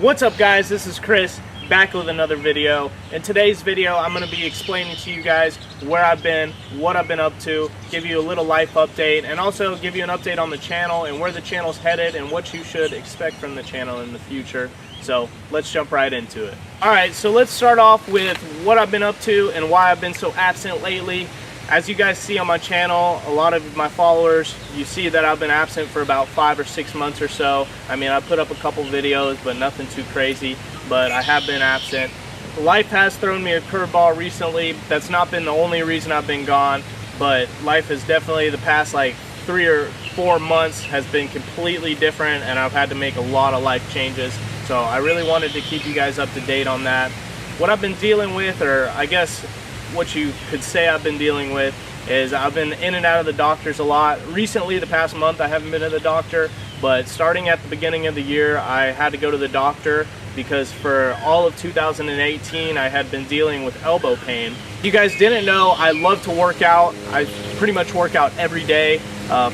What's up guys, this is Chris, back with another video. In today's video I'm going to be explaining to you guys where I've been, what I've been up to, give you a little life update, and also give you an update on the channel and where the channel's headed and what you should expect from the channel in the future. So let's jump right into it. Alright, so let's start off with what I've been up to and why I've been so absent lately. As you guys see on my channel, a lot of my followers, you see that I've been absent for about 5 or 6 months or so. I mean, I put up a couple videos, but nothing too crazy, but I have been absent. Life has thrown me a curveball recently. That's not been the only reason I've been gone, but life has definitely, the past like 3 or 4 months has been completely different, and I've had to make a lot of life changes. So I really wanted to keep you guys up to date on that. What I've been dealing with, or I guess what you could say I've been dealing with, is I've been in and out of the doctors a lot. Recently, the past month, I haven't been to the doctor, but starting at the beginning of the year, I had to go to the doctor because for all of 2018, I had been dealing with elbow pain. If you guys didn't know, I love to work out. I pretty much work out every day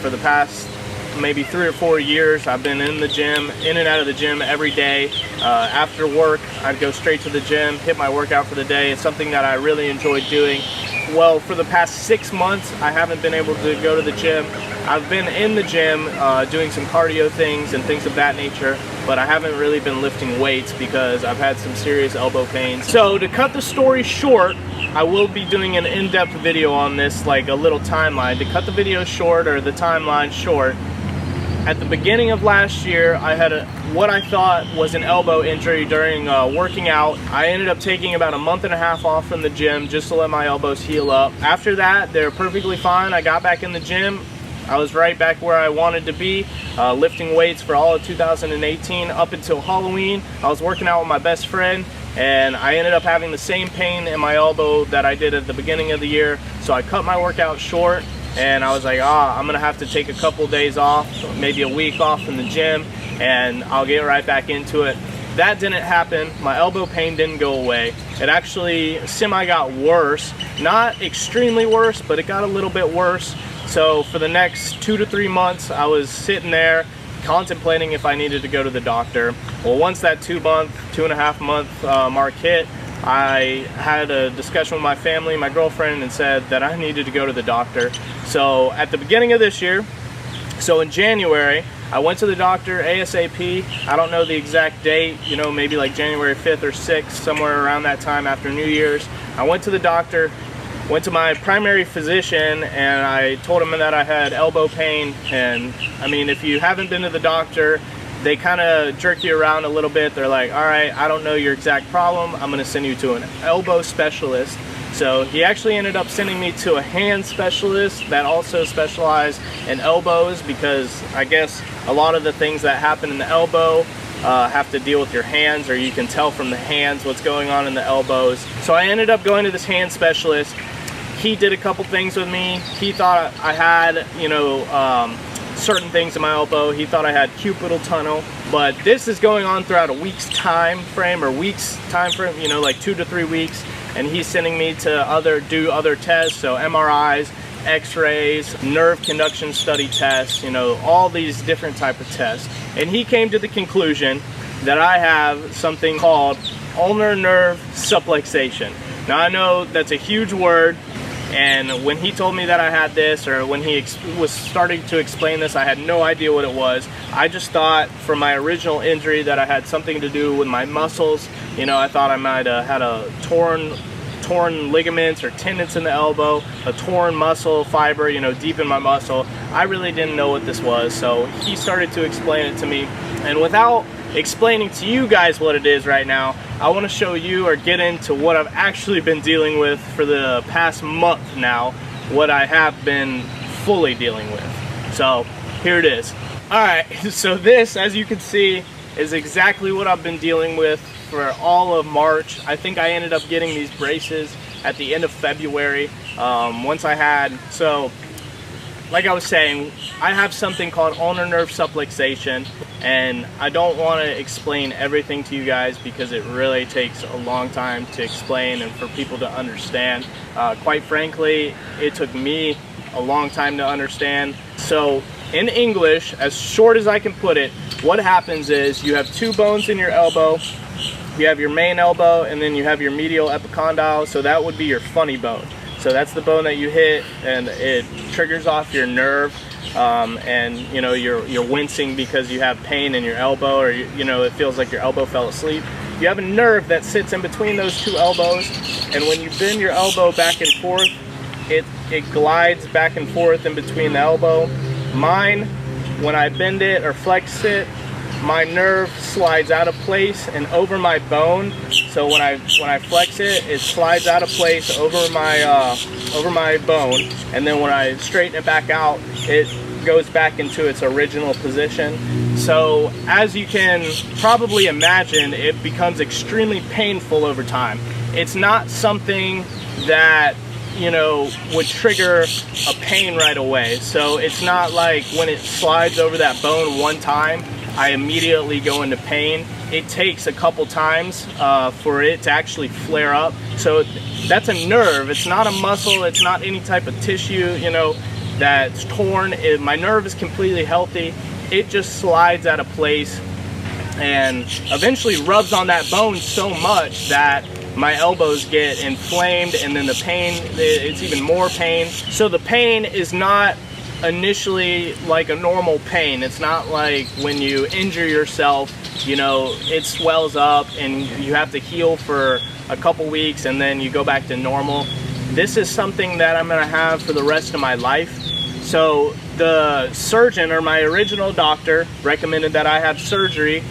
for the past maybe 3 or 4 years. I've been in the gym, in and out of the gym every day. After work, I'd go straight to the gym, hit my workout for the day. It's something that I really enjoy doing. Well, for the past 6 months, I haven't been able to go to the gym. I've been in the gym doing some cardio things and things of that nature, but I haven't really been lifting weights because I've had some serious elbow pains. So to cut the story short, I will be doing an in-depth video on this, like a little timeline. To cut the video short, or the timeline short, at the beginning of last year, I had what I thought was an elbow injury during working out. I ended up taking about a month and a half off from the gym just to let my elbows heal up. After that, they're perfectly fine. I got back in the gym. I was right back where I wanted to be, lifting weights for all of 2018 up until Halloween. I was working out with my best friend, and I ended up having the same pain in my elbow that I did at the beginning of the year. So I cut my workout short, and I was like, I'm gonna have to take a couple days off, maybe a week off from the gym, and I'll get right back into it. That didn't happen. My elbow pain didn't go away. It actually semi got worse. Not extremely worse, but it got a little bit worse. So for the next 2 to 3 months, I was sitting there contemplating if I needed to go to the doctor. Well, once that 2.5 month mark hit, I had a discussion with my family, my girlfriend, and said that I needed to go to the doctor. So at the beginning of this year, so in January, I went to the doctor ASAP. I don't know the exact date, you know, maybe like January 5th or 6th, somewhere around that time after New Year's. I went to the doctor, went to my primary physician, and I told him that I had elbow pain. And I mean, if you haven't been to the doctor, they kind of jerk you around a little bit. They're like, all right, I don't know your exact problem. I'm going to send you to an elbow specialist. So he actually ended up sending me to a hand specialist that also specialized in elbows, because I guess a lot of the things that happen in the elbow have to deal with your hands, or you can tell from the hands what's going on in the elbows. So I ended up going to this hand specialist. He did a couple things with me. He thought I had, you know, certain things in my elbow. He thought I had cubital tunnel, but this is going on throughout a week's time frame, you know, like 2 to 3 weeks. And he's sending me to do other tests, so MRIs, X-rays, nerve conduction study tests, you know, all these different type of tests. And he came to the conclusion that I have something called ulnar nerve subluxation. Now I know that's a huge word, and when he told me that I had this, or when he was starting to explain this, I had no idea what it was. I just thought from my original injury that I had something to do with my muscles. You know, I thought I might have had a torn ligaments or tendons in the elbow, a torn muscle fiber, you know, deep in my muscle. I really didn't know what this was, so he started to explain it to me. And without explaining to you guys what it is right now, I want to show you, or get into what I've actually been dealing with for the past month now, what I have been fully dealing with. So here it is. Alright, so this, as you can see, is exactly what I've been dealing with for all of March. I think I ended up getting these braces at the end of February. So like I was saying, I have something called ulnar nerve subluxation, and I don't want to explain everything to you guys because it really takes a long time to explain and for people to understand. Quite frankly, it took me a long time to understand. So in English, as short as I can put it, what happens is you have two bones in your elbow. You have your main elbow, and then you have your medial epicondyle, so that would be your funny bone. So that's the bone that you hit, and it triggers off your nerve, and you know you're wincing because you have pain in your elbow, or you know it feels like your elbow fell asleep. You have a nerve that sits in between those two elbows, and when you bend your elbow back and forth, it glides back and forth in between the elbow. Mine, when I bend it or flex it, my nerve slides out of place and over my bone. So when I flex it, it slides out of place over my bone, and then when I straighten it back out, it goes back into its original position. So as you can probably imagine, it becomes extremely painful over time. It's not something that, you know, would trigger a pain right away. So it's not like when it slides over that bone one time, I immediately go into pain. It takes a couple times for it to actually flare up. So that's a nerve. It's not a muscle. It's not any type of tissue, you know, that's torn. My nerve is completely healthy. It just slides out of place and eventually rubs on that bone so much that my elbows get inflamed, and then the pain, it's even more pain. So the pain is not initially like a normal pain. It's not like when you injure yourself, you know, it swells up and you have to heal for a couple weeks and then you go back to normal. This is something that I'm gonna have for the rest of my life. So the surgeon, or my original doctor, recommended that I have surgery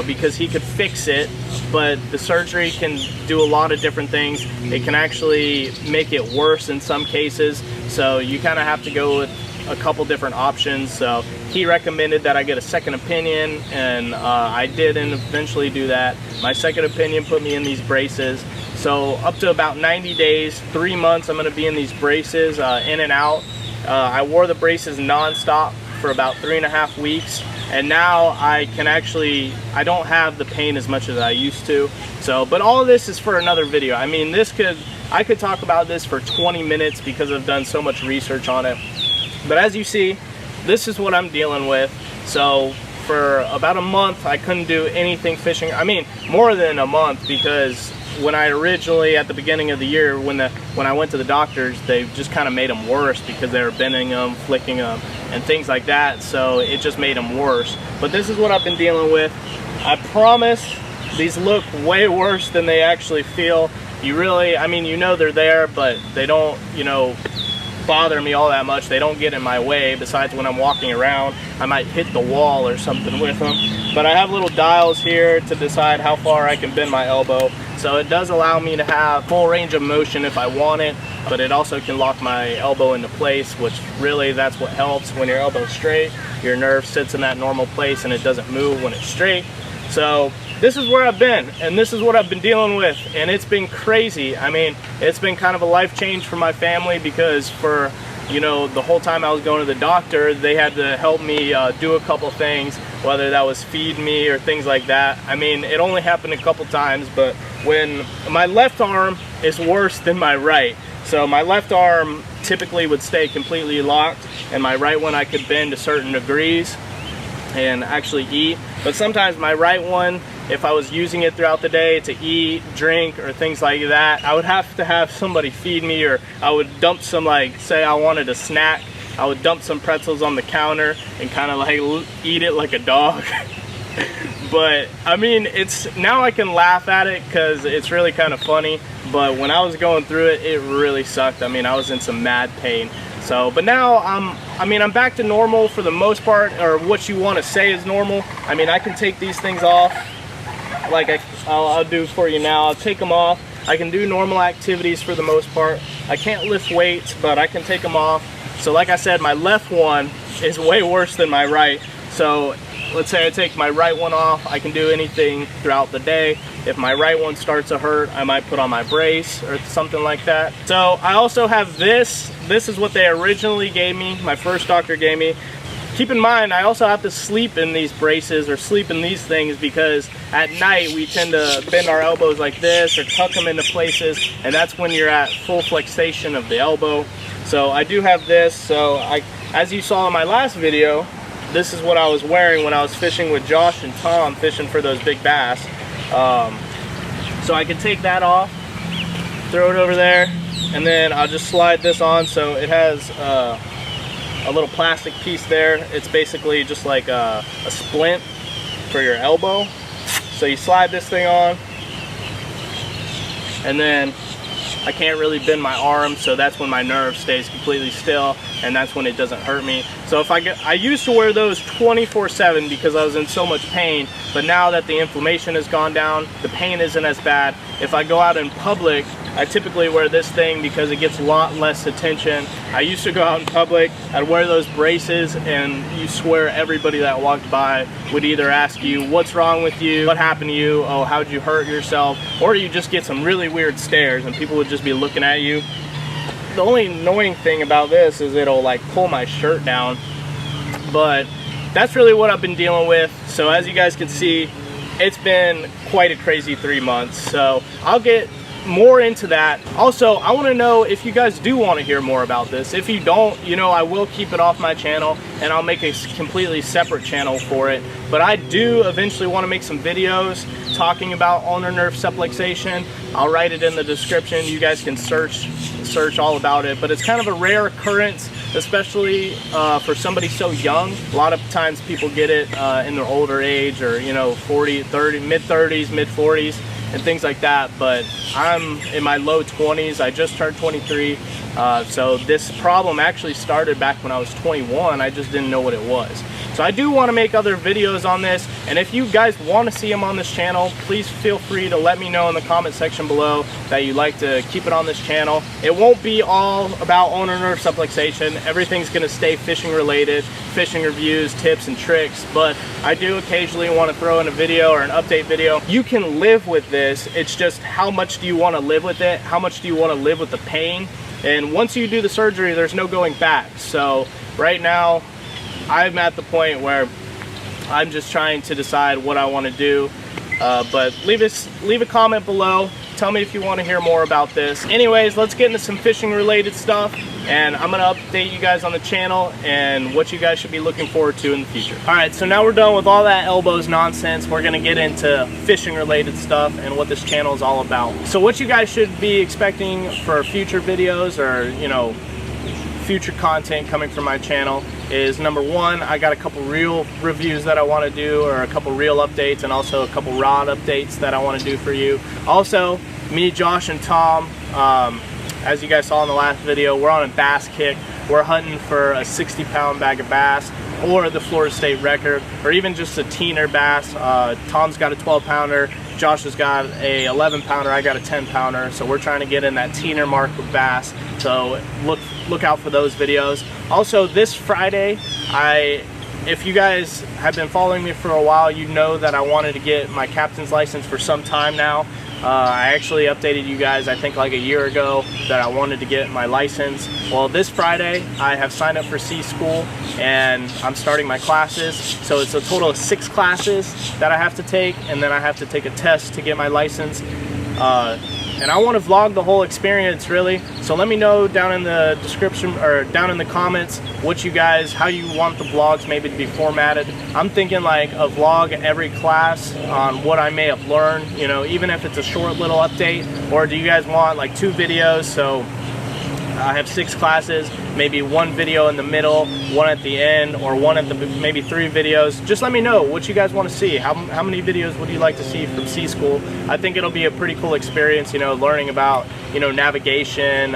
because he could fix it, but the surgery can do a lot of different things. It can actually make it worse in some cases, so you kind of have to go with a couple different options. So he recommended that I get a second opinion, and I did and eventually do that. My second opinion put me in these braces. So up to about 90 days, 3 months, I'm going to be in these braces, in and out. I wore the braces non-stop for about 3.5 weeks, and now I can actually, I don't have the pain as much as I used to. So, but all of this is for another video. I mean, I could talk about this for 20 minutes because I've done so much research on it. But as you see, this is what I'm dealing with. So for about a month, I couldn't do anything fishing. I mean, more than a month, because when I originally, at the beginning of the year, when I went to the doctors, they just kind of made them worse because they were bending them, flicking them, and things like that. So it just made them worse. But this is what I've been dealing with. I promise these look way worse than they actually feel. You really, I mean, you know they're there, but they don't, you know, bother me all that much. They don't get in my way. Besides, when I'm walking around, I might hit the wall or something with them. But I have little dials here to decide how far I can bend my elbow. So it does allow me to have full range of motion if I want it, but it also can lock my elbow into place, which really, that's what helps. When your elbow's straight, your nerve sits in that normal place and it doesn't move when it's straight. So this is where I've been, and this is what I've been dealing with, and it's been crazy. I mean, it's been kind of a life change for my family, because for, you know, the whole time I was going to the doctor, they had to help me do a couple things, whether that was feed me or things like that. I mean, it only happened a couple times, but when my left arm is worse than my right. So my left arm typically would stay completely locked, and my right one I could bend to certain degrees and actually eat. But sometimes my right one, if I was using it throughout the day to eat, drink, or things like that, I would have to have somebody feed me, or I would dump some, like, say I wanted a snack, I would dump some pretzels on the counter and kind of like eat it like a dog. But I mean, it's, now I can laugh at it because it's really kind of funny, but when I was going through it, it really sucked. I mean, I was in some mad pain. So, but now I'm back to normal for the most part, or what you want to say is normal. I mean, I can take these things off, like I'll do for you now. I'll take them off. I can do normal activities for the most part. I can't lift weights, but I can take them off. So like I said, my left one is way worse than my right. So let's say I take my right one off, I can do anything throughout the day. If my right one starts to hurt, I might put on my brace or something like that. So I also have this. This is what they originally gave me, my first doctor gave me. Keep in mind, I also have to sleep in these braces or sleep in these things, because at night we tend to bend our elbows like this or tuck them into places, and that's when you're at full flexation of the elbow. So I do have this, so as you saw in my last video, this is what I was wearing when I was fishing with Josh and Tom, fishing for those big bass. So I can take that off, throw it over there, and then I'll just slide this on. So it has a little plastic piece there. It's basically just like a splint for your elbow. So you slide this thing on, and then I can't really bend my arm, so that's when my nerve stays completely still, and that's when it doesn't hurt me. So if I used to wear those 24/7 because I was in so much pain, but now that the inflammation has gone down, the pain isn't as bad. If I go out in public, I typically wear this thing because it gets a lot less attention. I used to go out in public, I'd wear those braces, and you swear everybody that walked by would either ask you, what's wrong with you? What happened to you? Oh, how'd you hurt yourself? Or you just get some really weird stares and people would just be looking at you. The only annoying thing about this is it'll like pull my shirt down, but that's really what I've been dealing with. So as you guys can see, it's been quite a crazy 3 months. So I'll get more into that. Also, I want to know if you guys do want to hear more about this. If you don't, you know, I will keep it off my channel and I'll make a completely separate channel for it. But I do eventually want to make some videos talking about ulnar nerve subluxation. I'll write it in the description. You guys can search all about it, but it's kind of a rare occurrence, especially for somebody so young. A lot of times people get it in their older age, or, you know, 40, 30, mid-30s, mid-40s, and things like that. But I'm in my low 20s. I just turned 23. So this problem actually started back when I was 21. I just didn't know what it was. So I do want to make other videos on this, and if you guys want to see them on this channel, please feel free to let me know in the comment section below that you'd like to keep it on this channel. It won't be all about ulnar nerve subluxation. Everything's going to stay fishing related, fishing reviews, tips and tricks, but I do occasionally want to throw in a video or an update video. You can live with this. It's just how much do you want to live with it? How much do you want to live with the pain? And once you do the surgery, there's no going back. So right now, I'm at the point where I'm just trying to decide what I want to do. But leave a comment below. Tell me if you want to hear more about this. Anyways, let's get into some fishing related stuff, and I'm gonna update you guys on the channel and what you guys should be looking forward to in the future. All right, so now we're done with all that elbows nonsense. We're gonna get into fishing related stuff and what this channel is all about. So what you guys should be expecting for future videos, or, you know, future content coming from my channel, is number one, I got a couple reel reviews that I want to do, or a couple reel updates, and also a couple rod updates that I want to do for you. Also, me, Josh, and Tom, as you guys saw in the last video, we're on a bass kick. We're hunting for a 60-pound bag of bass, or the Florida State record, or even just a teener bass. Tom's got a 12-pounder, Josh has got a 11-pounder, I got a 10-pounder, so we're trying to get in that teener mark with bass. So look out for those videos. Also, this Friday, if you guys have been following me for a while, you know that I wanted to get my captain's license for some time now. I actually updated you guys, I think like a year ago, that I wanted to get my license. Well, this Friday I have signed up for C School and I'm starting my classes. So it's a total of 6 classes that I have to take, and then I have to take a test to get my license. And I want to vlog the whole experience, really. So let me know down in the description, or down in the comments, what you guys, how you want the vlogs maybe to be formatted. I'm thinking like a vlog every class on what I may have learned, you know, even if it's a short little update. Or do you guys want like 2 videos? So I have 6 classes, maybe 1 video in the middle, 1 at the end, or 1 at the maybe 3 videos. Just let me know what you guys want to see. How many videos would you like to see from C School? I think it'll be a pretty cool experience, you know, learning about, you know, navigation,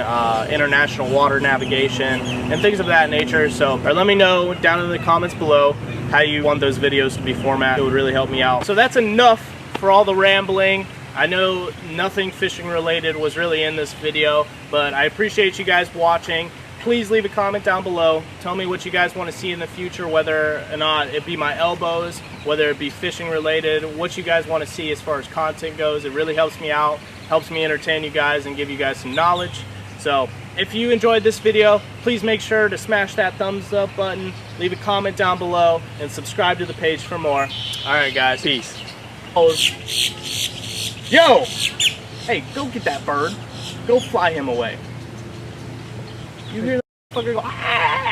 international water navigation, and things of that nature. So let me know down in the comments below how you want those videos to be formatted. It would really help me out. So that's enough for all the rambling. I know nothing fishing related was really in this video, but I appreciate you guys watching. Please leave a comment down below. Tell me what you guys want to see in the future, whether or not it be my elbows, whether it be fishing related, what you guys want to see as far as content goes. It really helps me out, helps me entertain you guys and give you guys some knowledge. So if you enjoyed this video, please make sure to smash that thumbs up button, leave a comment down below, and subscribe to the page for more. Alright guys, peace. Yo! Hey, go get that bird. Go fly him away. You hear that fucker go, ah!